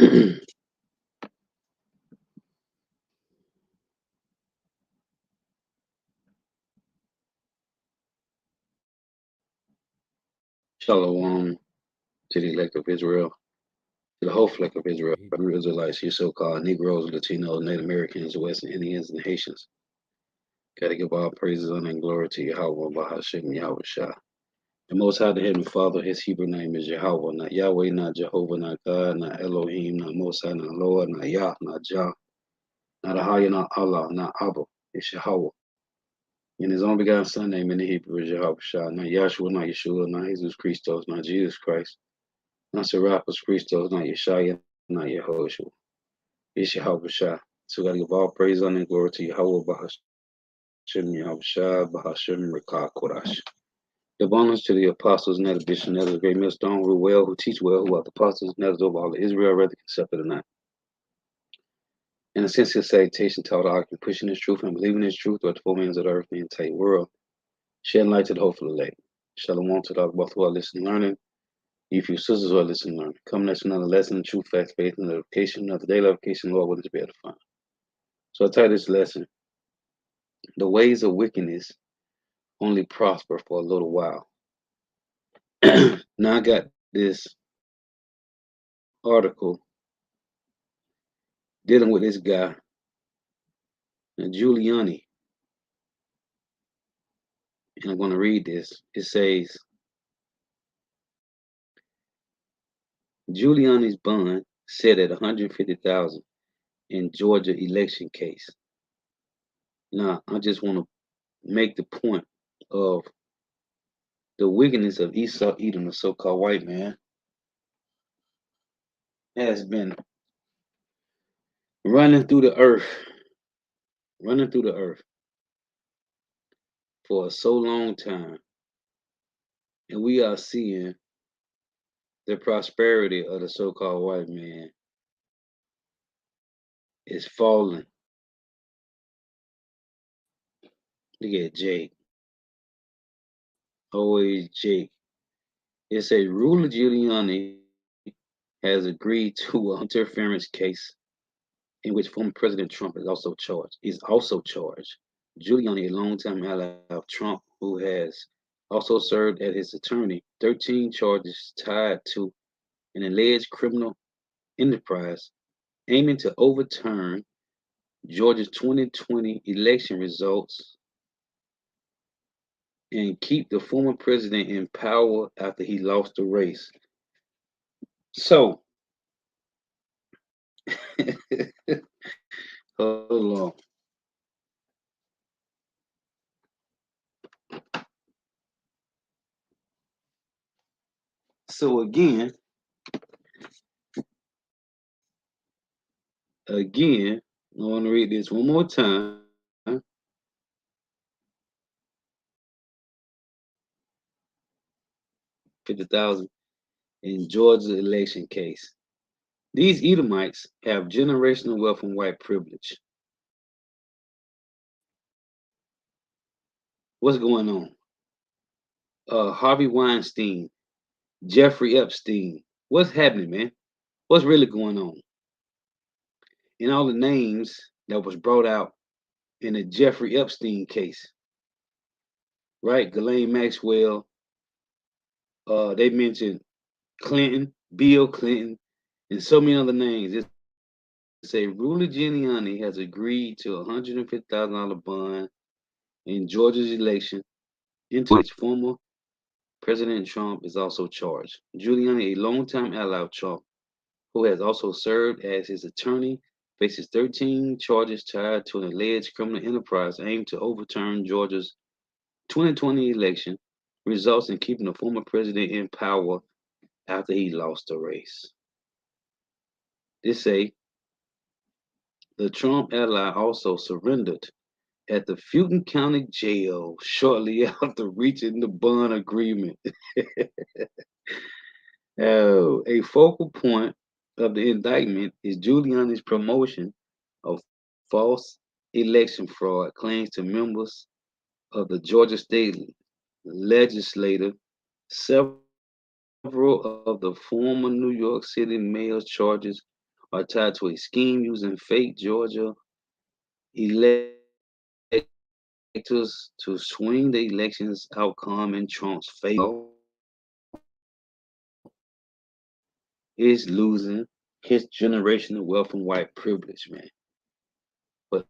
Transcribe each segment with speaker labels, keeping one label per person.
Speaker 1: Shalom to the elect of Israel, to the whole flock of Israel,
Speaker 2: He,
Speaker 1: Hebrew Israelites, your so-called Negroes, Latinos, Native Americans, West Indians, and Haitians. Got to give all praises, honor, and glory to Yahweh, Bahashem, Yahweh Shah. The Most High, the Heavenly Father, his Hebrew name is Yahweh, not Yahweh, not Jehovah, not God, not Elohim, not Most High, not Lord, not Yah, not Jah, not Ahaya, not Allah, not Abba. It's Yahweh. And his only begotten Son name in the Hebrew is Yahweh Shah, not Yahshua, not Yeshua, not Jesus Christos, not Jesus Christ, not Serapis Christos, not Yeshaya, not Yehoshua. It's Yahweh Shah. So we got to give all praise, honor, and glory to Yahweh, Bahashem, Yahweh Shah, Bahashem, Rekah, Kodash. Give honors to the apostles, and that bishops, and that great millstone, who well, who teach well, who are the apostles, and that is over all of Israel, whether accepted or not. And a sincere salutation to all the occupant pushing this truth and believing this truth throughout the four winds of the earth and the entire world, shedding light to the hopeful elect. Shalom to the both who are listening, learning. You few sisters who are listening, learning. Come next to another lesson, truth, fact, faith, and edification, another daily edification, Lord, with us be edifying. So I title this lesson, The Ways of Wickedness Only Prosper for a Little While. Now I got this article dealing with this guy, Giuliani, and I'm going to read this. It says, Giuliani's bond set at $150,000 in Georgia election case. Now, I just want to make the point of the wickedness of Esau Edom, the so-called white man, has been running through the earth, for so long time. And we are seeing the prosperity of the so-called white man is falling. Look at Jake. Always Jake. It says Ruler Giuliani has agreed to an interference case in which former President Trump is also charged. Giuliani, a longtime ally of Trump, who has also served as his attorney, 13 charges tied to an alleged criminal enterprise aiming to overturn Georgia's 2020 election results and keep the former president in power after he lost the race. So, hold on. So again, I want to read this one more time. 50,000 in Georgia election case. These Edomites have generational wealth and white privilege. What's going on? Harvey Weinstein, Jeffrey Epstein. What's happening, man? What's really going on? And all the names that was brought out in the Jeffrey Epstein case, right? Ghislaine Maxwell. They mentioned Clinton, Bill Clinton, and so many other names. It say Ruler Giuliani has agreed to a $150,000 bond in Georgia's election, into which former President Trump is also charged. Giuliani, a longtime ally of Trump, who has also served as his attorney, faces 13 charges tied to an alleged criminal enterprise aimed to overturn Georgia's 2020 election results in keeping the former president in power after he lost the race. They say the Trump ally also surrendered at the Fulton County Jail shortly after reaching the bond agreement. Oh, a focal point of the indictment is Giuliani's promotion of false election fraud claims to members of the Georgia State Legislature. Several of the former New York City mayor's charges are tied to a scheme using fake Georgia electors to swing the election's outcome in Trump's favor, is losing his generational wealth and white privilege, man. But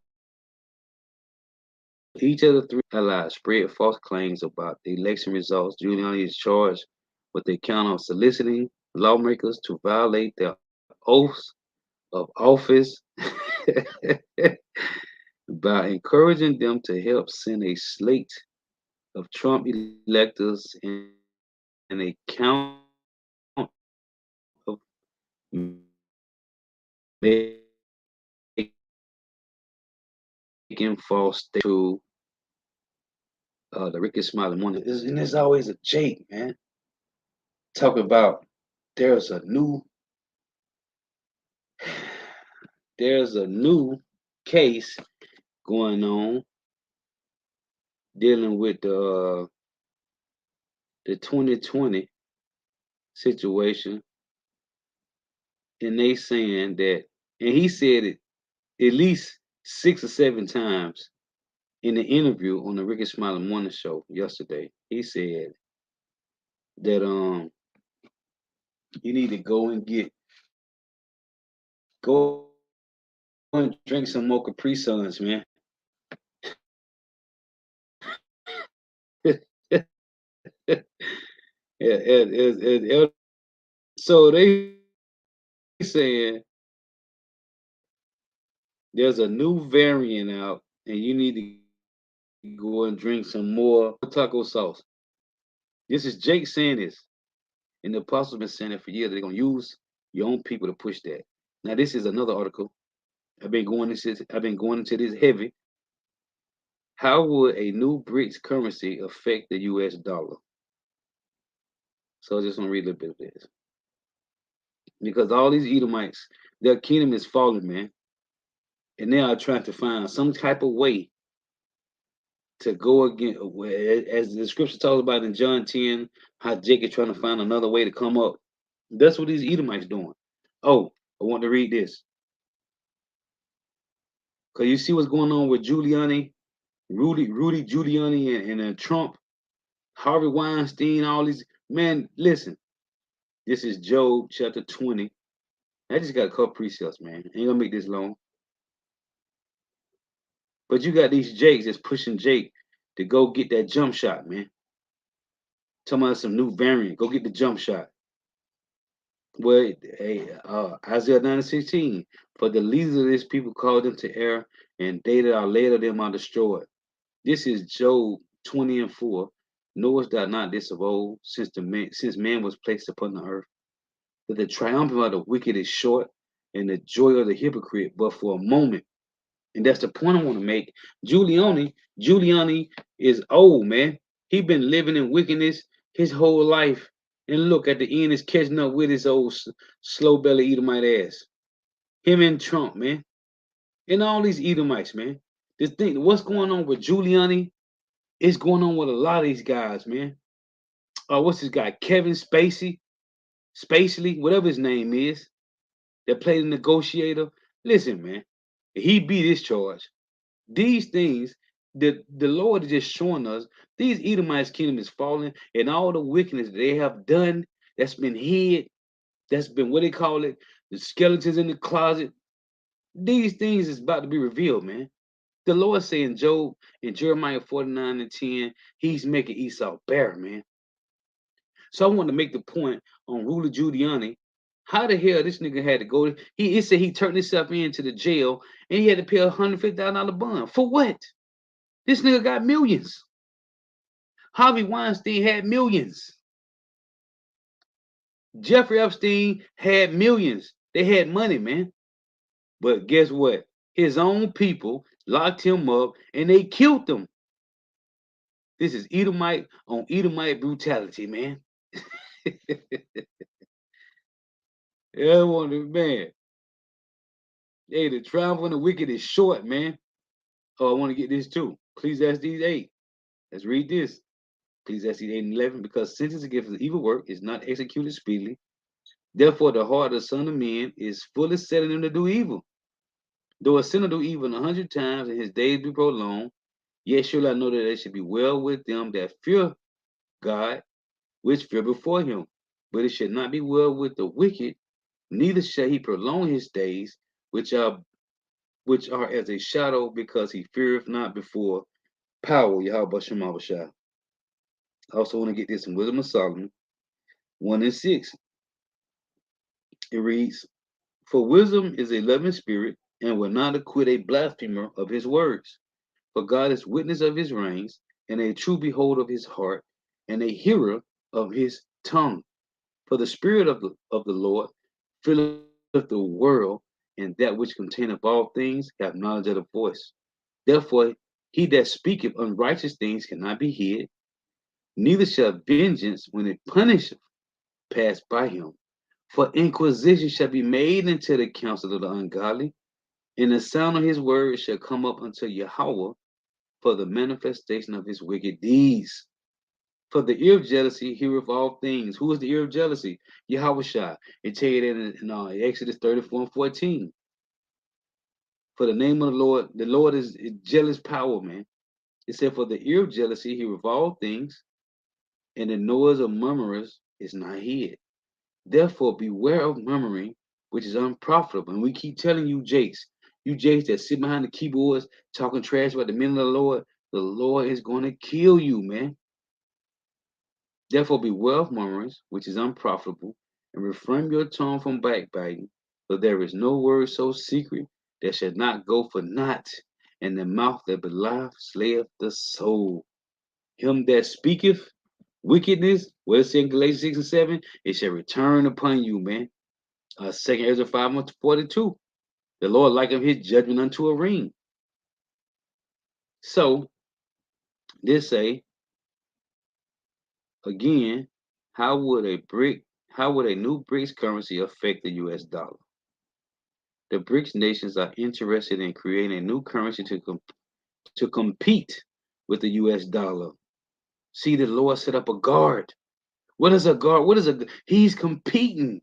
Speaker 1: each of the three allies spread false claims about the election results. Giuliani is charged with the count of soliciting lawmakers to violate their oaths of office by encouraging them to help send a slate of Trump electors and a count of making false statements to the Ricky Smiley morning. And there's always a Jake, man. Talk about there's a new there's a new case going on dealing with the 2020 situation, and they saying that, and he said it at least 6 or 7 times in the interview on the Ricky Smiley Morning Show yesterday. He said that you need to go and drink some more Capri Suns, man. So they saying there's a new variant out, and you need to go and drink some more taco sauce. This is Jake saying this, and the apostles been saying it for years. They're gonna use your own people to push that. Now, this is another article. I've been going into this heavy. How would a new BRICS currency affect the U.S. dollar? So I just want to read a little bit of this because all these Edomites, their kingdom is falling, man, and they are trying to find some type of way to go again, as the scripture talks about in John 10, how Jacob trying to find another way to come up. That's what these Edomites doing. Oh, I want to read this because you see what's going on with Giuliani, Rudy Giuliani, and Trump, Harvey Weinstein, all these. Man, listen, this is Job chapter 20. I just got a couple precepts, man. Ain't gonna make this long. But you got these Jakes that's pushing Jake to go get that jump shot, man. Talking about some new variant. Go get the jump shot. Well, hey, Isaiah 9:16. For the leaders of this people called them to error, and they that are led of them are destroyed. This is Job 20:4. Knowest thou not this of old, since man was placed upon the earth, that the triumph of the wicked is short, and the joy of the hypocrite but for a moment. And that's the point I want to make. Giuliani is old, man. He been living in wickedness his whole life. And look, at the end, is catching up with his old slow belly Edomite ass. Him and Trump, man. And all these Edomites, man. This thing, what's going on with Giuliani is going on with a lot of these guys, man. What's this guy? Kevin Spacely, whatever his name is, that played the negotiator. Listen, man. He beat his charge. These things, the Lord is just showing us these Edomites' kingdom is falling, and all the wickedness they have done that's been hid, that's been what they call it, the skeletons in the closet. These things is about to be revealed, man. The Lord saying in Job in Jeremiah 49:10, he's making Esau bare, man. So I want to make the point on Ruler Giuliani. How the hell this nigga had to go? He said he turned himself into the jail and he had to pay $150,000 bond. For what? This nigga got millions. Harvey Weinstein had millions. Jeffrey Epstein had millions. They had money, man. But guess what? His own people locked him up and they killed him. This is Edomite on Edomite brutality, man. Yeah, man. Hey, the triumph of the wicked is short, man. Oh, I want to get this too. Ecclesiastes 8. Let's read this. Ecclesiastes 8:11. Because sentence against the evil work is not executed speedily, Therefore, the heart of the Son of Man is fully set in him to do evil. Though a sinner do evil 100 times and his days be prolonged, yet shall I know that it should be well with them that fear God, which fear before him. But it should not be well with the wicked, neither shall he prolong his days, which are as a shadow, because he feareth not before power. Yahweh Shem Shah. I also want to get this in Wisdom of Solomon 1 and 6. It reads, for wisdom is a loving spirit, and will not acquit a blasphemer of his words. For God is witness of his reigns, and a true beholder of his heart, and a hearer of his tongue. For the spirit of the Lord filleth the world, and that which containeth all things have knowledge of the voice. Therefore, he that speaketh unrighteous things cannot be hid, neither shall vengeance, when it punisheth, pass by him. For inquisition shall be made into the counsel of the ungodly, and the sound of his word shall come up unto Yahweh for the manifestation of his wicked deeds. For the ear of jealousy heareth all things. Who is the ear of jealousy? Yahweh Shai. It tell you that in Exodus 34 and 14. For the name of the Lord is jealous power, man. It said, for the ear of jealousy heareth all things, and the noise of murmurers is not hid. Therefore, beware of murmuring, which is unprofitable. And we keep telling you, Jakes that sit behind the keyboards talking trash about the men of the Lord is going to kill you, man. Therefore, beware of murmurings, which is unprofitable, and refrain your tongue from backbiting, for there is no word so secret that shall not go for naught, and the mouth that belieth slayeth the soul. Him that speaketh wickedness, what it says in Galatians 6 and 7, it shall return upon you, man. 2 Ezra 5 and 42. The Lord likened his judgment unto a ring. So, this say, again, how would a new BRICS currency affect the US dollar? The BRICS nations are interested in creating a new currency to compete with the US dollar. See, the Lord set up a guard. What is a guard? He's competing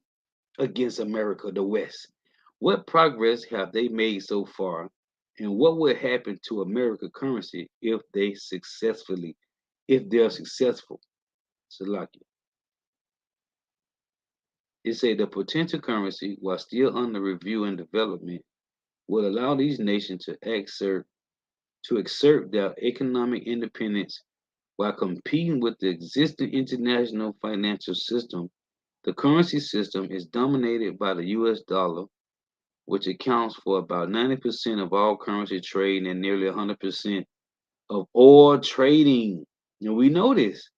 Speaker 1: against America, the West. What progress have they made so far? And what would happen to American currency if they're successful? Salakia. It said the potential currency, while still under review and development, will allow these nations to exert their economic independence while competing with the existing international financial system. The currency system is dominated by the US dollar, which accounts for about 90% of all currency trade and nearly 100% of oil trading. And we know this.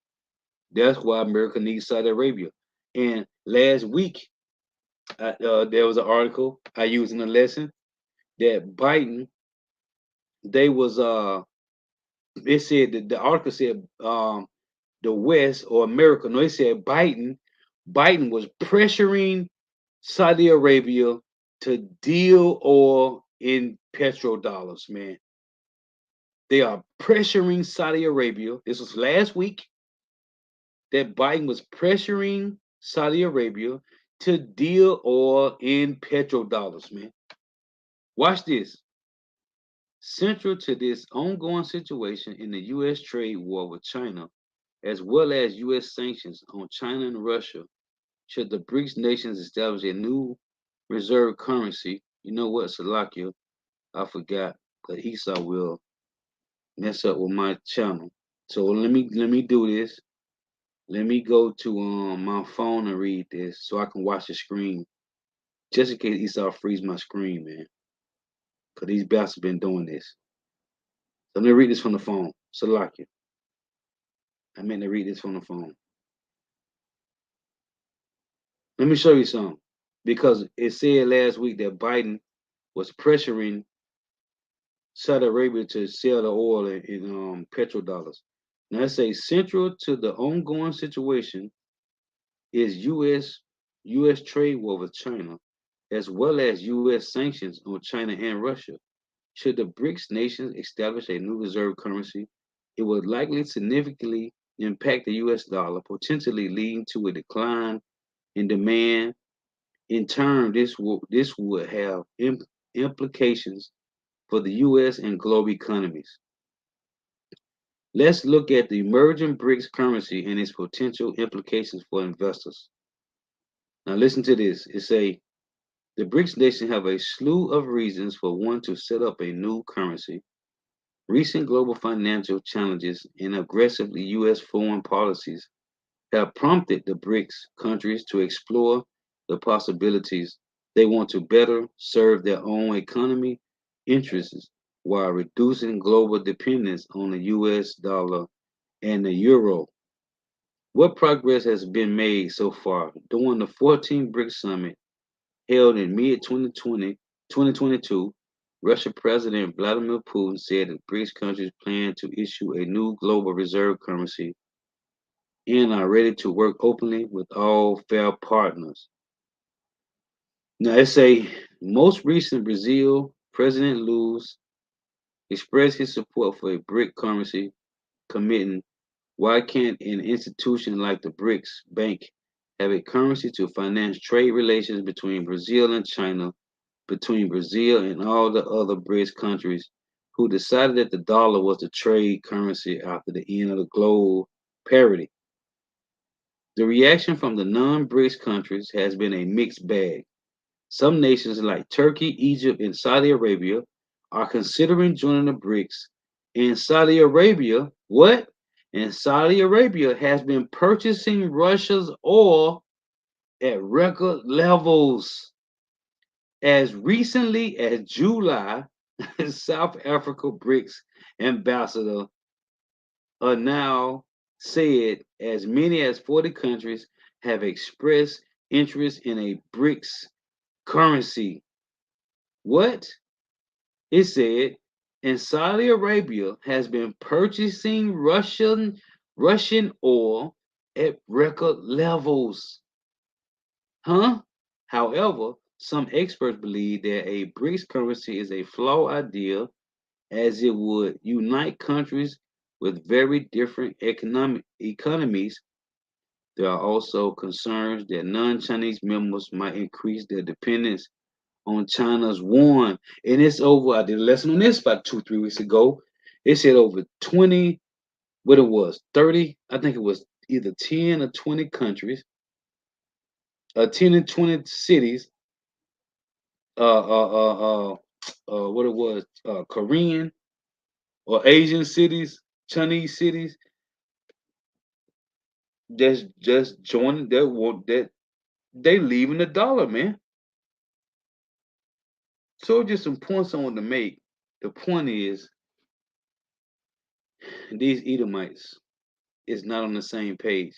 Speaker 1: That's why America needs Saudi Arabia. And last week, there was an article I used in the lesson that Biden, they was it said that the article said the West or America. No, it said Biden was pressuring Saudi Arabia to deal oil in petrodollars, man. They are pressuring Saudi Arabia. This was last week that Biden was pressuring Saudi Arabia to deal oil in petrodollars, man. Watch this. Central to this ongoing situation in the U.S. trade war with China, as well as U.S. sanctions on China and Russia, should the BRICS nations establish a new reserve currency. You know what, Salakia? I forgot, but Esau will mess up with my channel. So let me do this. Let me go to my phone and read this so I can watch the screen. Just in case Esau freeze my screen, man. Cause these bastards been doing this. So let me read this from the phone. Salakia. I meant to read this from the phone. Let me show you something. Because it said last week that Biden was pressuring Saudi Arabia to sell the oil in petrodollars. Now it says central to the ongoing situation is U.S. trade war with China, as well as U.S. sanctions on China and Russia. Should the BRICS nations establish a new reserve currency, it would likely significantly impact the U.S. dollar, potentially leading to a decline in demand In turn, this would have implications for the U.S. and global economies. Let's look at the emerging BRICS currency and its potential implications for investors. Now, listen to this. It say the BRICS nations have a slew of reasons for wanting to set up a new currency. Recent global financial challenges and aggressively U.S. foreign policies have prompted the BRICS countries to explore the possibilities. They want to better serve their own economy interests while reducing global dependence on the US dollar and the euro. What progress has been made so far? During the 14th BRICS summit held in mid 2022, Russian President Vladimir Putin said that BRICS countries plan to issue a new global reserve currency and are ready to work openly with all fair partners. Now, it's a most recent Brazil President Lula expressed his support for a BRIC currency, committing why can't an institution like the BRICS Bank have a currency to finance trade relations between Brazil and China, between Brazil and all the other BRICS countries who decided that the dollar was the trade currency after the end of the global parity? The reaction from the non-BRICS countries has been a mixed bag. Some nations like Turkey, Egypt, and Saudi Arabia are considering joining the BRICS. And Saudi Arabia, what? And Saudi Arabia has been purchasing Russia's oil at record levels. As recently as July, South Africa BRICS ambassador are now said as many as 40 countries have expressed interest in a BRICS currency. What? It said, and Saudi Arabia has been purchasing Russian oil at record levels. Huh? However, some experts believe that a BRICS currency is a flawed idea as it would unite countries with very different economic economies. There are also concerns that non-Chinese members might increase their dependence on China's yuan. And it's over. I did a lesson on this about 2, 3 weeks ago. It said over 20, what it was, 30, I think it was either 10 or 20 countries, 10 and 20 cities, what it was, Korean or Asian cities, Chinese cities, that's just joining that they leaving the dollar, man. So just some points I want to make. The point is these Edomites is not on the same page.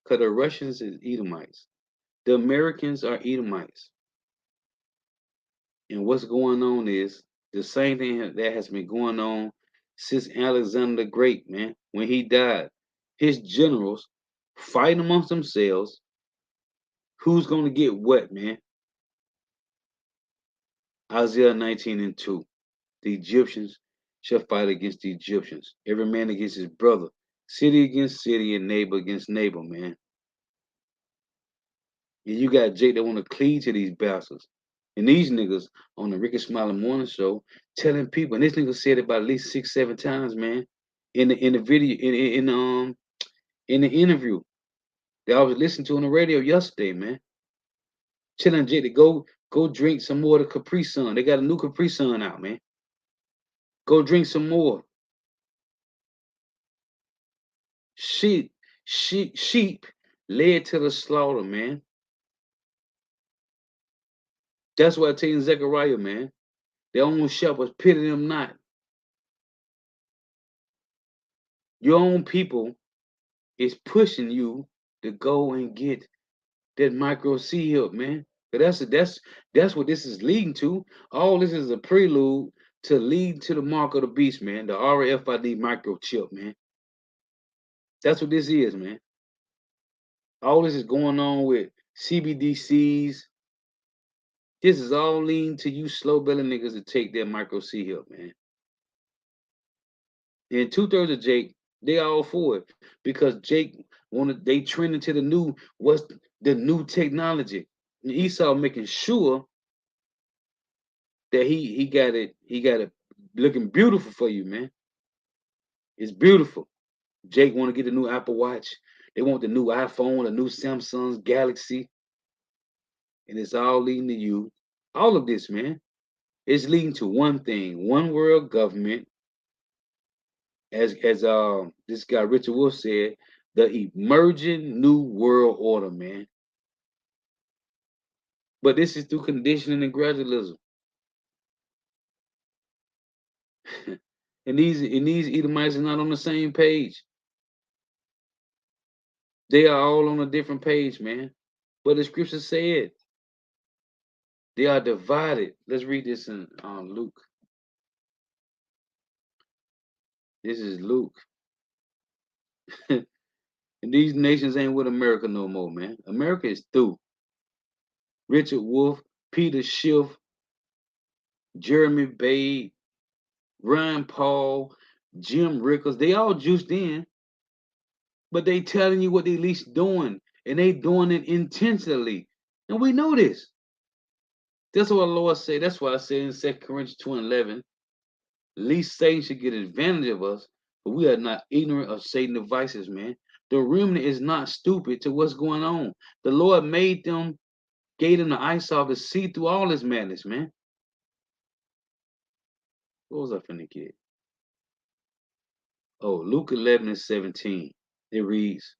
Speaker 1: Because the Russians is Edomites. The Americans are Edomites. And what's going on is the same thing that has been going on since Alexander the Great, man. When he died, his generals fighting amongst themselves. Who's going to get what, man? Isaiah 19:2. The Egyptians shall fight against the Egyptians. Every man against his brother. City against city and neighbor against neighbor, man. And you got Jake that want to cleave to these bastards. And these niggas on the Ricky Smiley Morning Show telling people, and this nigga said it about at least 6, 7 times, man, in the video, in the interview that I was listening to on the radio yesterday, man. Telling Jake to go drink some more of the Capri Sun. They got a new Capri Sun out, man. Go drink some more. Sheep led to the slaughter, man. That's why I tell you, Zechariah, man. Their own shepherds pity them not. Your own people is pushing you to go and get that micro C help, man. But that's what this is leading to. All this is a prelude to lead to the mark of the beast, man. The RFID microchip, man. That's what this is, man. All this is going on with CBDCs. This is all leading to you slow belly niggas to take that micro C help, man. And 2/3 of Jake, they all for it because Jake wanted they trending to the new what's the new technology. And Esau making sure that he got it looking beautiful for you, man. It's beautiful. Jake want to get the new Apple Watch. They want the new iPhone, the new Samsung's Galaxy, and it's all leading to you. All of this, man, it's leading to one thing: one world government. As this guy Richard Wolff said, the emerging new world order, man. But this is through conditioning and gradualism. And these Edomites are not on the same page. They are all on a different page, man. But the scripture said they are divided. Let's read this in Luke. This is Luke. And these nations ain't with America no more, man. America is through. Richard Wolff, Peter Schiff, Jeremy Bade, Ryan Paul, Jim Rickles, they all juiced in, but they telling you what they least doing, and they doing it intentionally. And we know this. That's what the Lord say. That's why I said in 2 Corinthians 2:11, least Satan should get advantage of us, but we are not ignorant of Satan's devices, man. The remnant is not stupid to what's going on. The Lord made them, gave them the eyesight to see through all this madness, man. What was I finna get? Oh, Luke 11:17. It reads,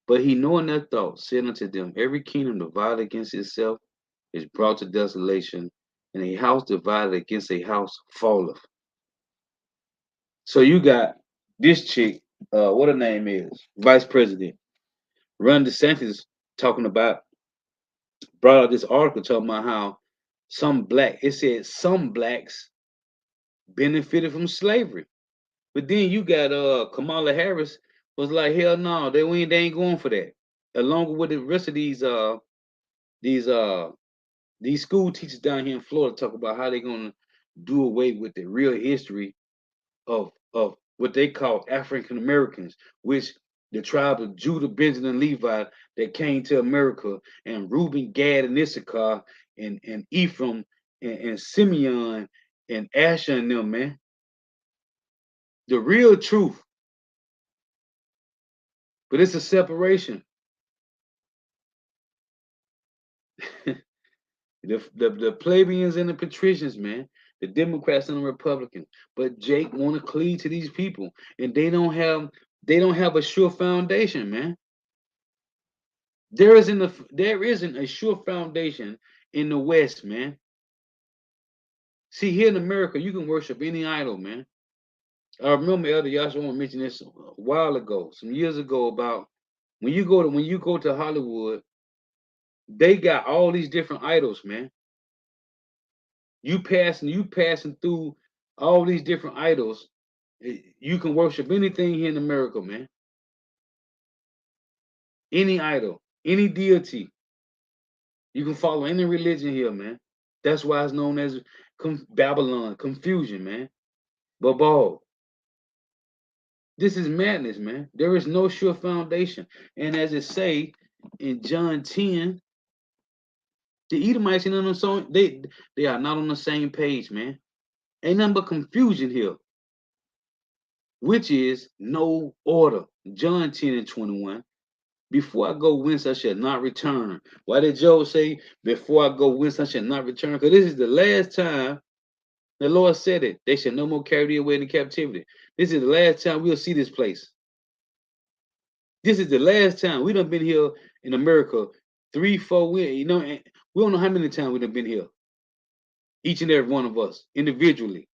Speaker 1: but he knowing their thoughts said unto them, every kingdom divided against itself is brought to desolation, and a house divided against a house falleth. So you got this chick, what her name is, Vice President Ron DeSantis, talking about, brought out this article talking about how it said some blacks benefited from slavery. But then you got Kamala Harris was like, hell no, they ain't going for that. Along with the rest of these uh these school teachers down here in Florida talk about how they're gonna do away with the real history of what they call African Americans, which the tribe of Judah, Benjamin, and Levi that came to America, and Reuben, Gad, and Issachar, and Ephraim, and Simeon, and Asher, and them, man. The real truth, but it's a separation. The plebeians and the patricians, man, the Democrats and the Republicans. But Jake want to cleave to these people, and they don't have a sure foundation, man. There isn't a sure foundation in the West, man. See, here in America, you can worship any idol, man. I remember Elder Yashua mentioned this a while ago, some years ago, about when you go to Hollywood, they got all these different idols, man. You passing through all these different idols. You can worship anything here in America, man. Any idol, any deity. You can follow any religion here, man. That's why it's known as Babylon, confusion, man. Babal. This is madness, man. There is no sure foundation. And as it say in John 10, the Edomites and them, so they are not on the same page, man. Ain't nothing but confusion here, which is no order. John 10:21. Before I go whence I shall not return. Why did Job say, before I go whence I shall not return? Because this is the last time the Lord said it. They shall no more carry thee away into captivity. This is the last time we'll see this place. This is the last time. We done been here in America 3, 4 weeks. We don't know how many times we done been here. Each and every one of us, individually.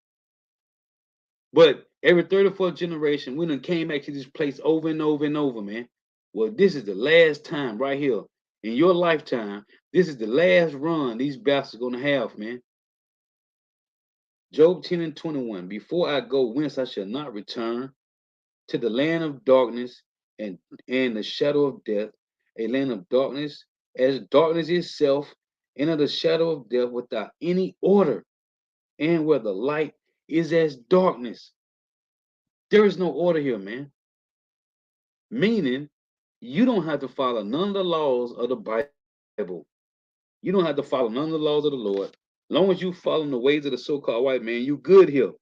Speaker 1: But every third or fourth generation, we done came back to this place over and over and over, man. Well, this is the last time right here. In your lifetime, this is the last run these bastards gonna have, man. Job 10:21. Before I go whence I shall not return to the land of darkness and the shadow of death, a land of darkness, as darkness itself, and of the shadow of death without any order, and where the light is as darkness. There is no order here, man. Meaning, you don't have to follow none of the laws of the Bible. You don't have to follow none of the laws of the Lord. As long as you follow the ways of the so-called white man, you good here.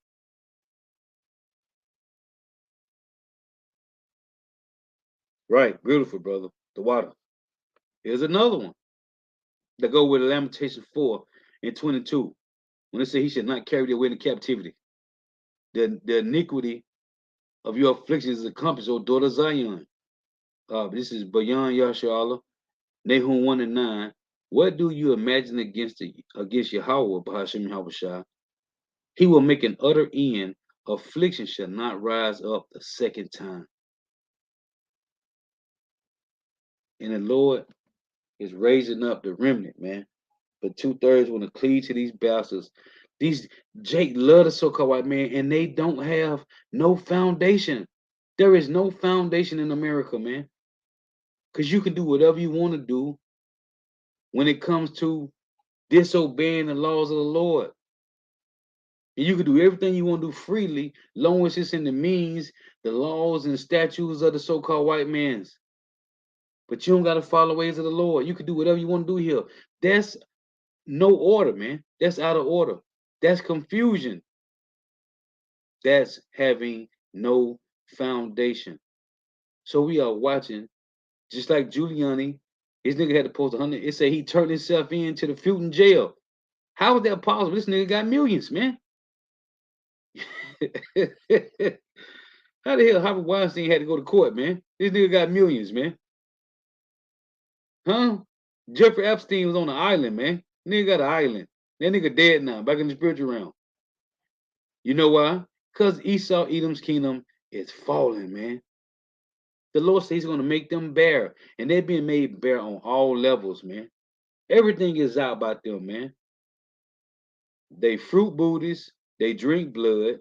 Speaker 1: Right, beautiful, brother. The water. Here's another one that go with Lamentation 4 and 22. When it says he should not carry their weight in captivity. The iniquity of your afflictions is accomplished, O daughter Zion. This is Bayan Yasharallah, Nahum 1 and 9. What do you imagine against Yahweh, Bahashim Yahushua? He will make an utter end. Affliction shall not rise up the second time. And the Lord is raising up the remnant, man. But 2/3 want to cleave to these bastards. These Jake love the so-called white man, and they don't have no foundation. There is no foundation in America, man. Because you can do whatever you want to do when it comes to disobeying the laws of the Lord. And you can do everything you want to do freely, long as it's in the means, the laws and statutes of the so-called white man's. But you don't got to follow the ways of the Lord. You can do whatever you want to do here. That's no order, man. That's out of order. That's confusion. That's having no foundation. So we are watching, just like Giuliani, his nigga had to post 100. It said he turned himself in to the Fulton jail. How is that possible? This nigga got millions, man. How the hell Harvey Weinstein had to go to court, man? This nigga got millions, man. Huh? Jeffrey Epstein was on an island, man. Nigga got an island. That nigga dead now, back in the spiritual realm. You know why? Because Esau, Edom's kingdom is falling, man. The Lord says he's going to make them bare. And they're being made bare on all levels, man. Everything is out about them, man. They fruit booties. They drink blood.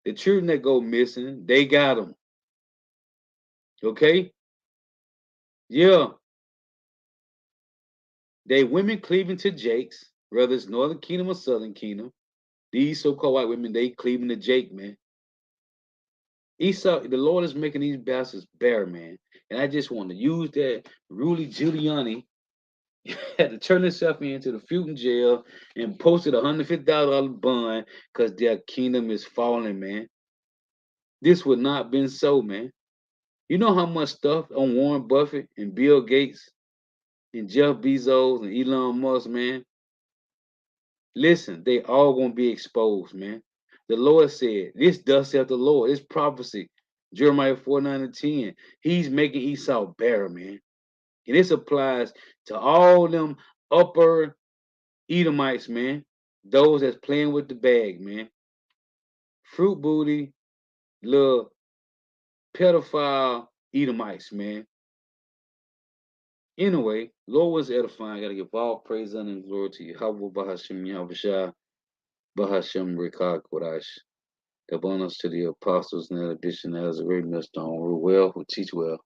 Speaker 1: The children that go missing, they got them. Okay? Yeah. They women cleaving to Jakes, whether it's Northern Kingdom or Southern Kingdom. These so-called white women, they cleaving to Jake, man. Esau, the Lord is making these bastards bare, man. And I just want to use that Rudy Giuliani had to turn himself into the Fulton jail and posted $150 bond because their kingdom is falling, man. This would not been so, man. You know how much stuff on Warren Buffett and Bill Gates and Jeff Bezos and Elon Musk, man. Listen, they all gonna be exposed, man. The Lord said, "This thus saith the Lord." It's prophecy. Jeremiah 4:9 and 10. He's making Esau bare, man. And this applies to all them upper Edomites, man. Those that's playing with the bag, man. Fruit booty, little pedophile Edomites, man. Anyway, Lord was edifying. I gotta give all praise and glory to you. Yahweh Bahashim Yahushua, Bahashim Rekah Kodash. The bonus to the apostles and the addition as a great millstone, rule well, who teach well.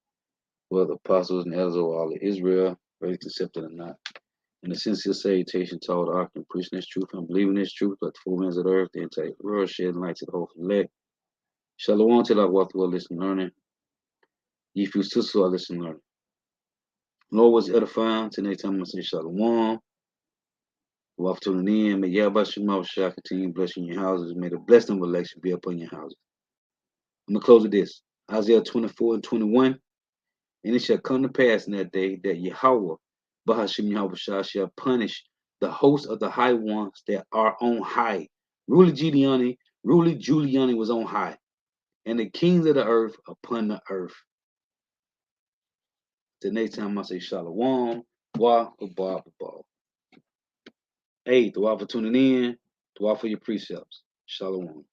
Speaker 1: Well, the apostles and elders of all of Israel, whether accepted or not. And the sincere salutation to all the ark and preaching this truth and believing this truth, like the full winds of the earth, the entire world, shedding light to the whole elect. Shalom till I walk through a listen learning. If you still saw listen learning. Lord was edifying. Till next time I say shalom. Walk to the end. May Yahweh Shemah continue blessing your houses. May the blessing of election be upon your houses. I'm going to close with this. Isaiah 24 and 21. And it shall come to pass in that day that Yahweh, Bahashim Yahweh shall punish the host of the high ones that are on high. Ruly Giuliani was on high. And the kings of the earth upon the earth. The next time I say shalom, wa, ba. Hey, the for tuning in, the for your precepts. Shalom.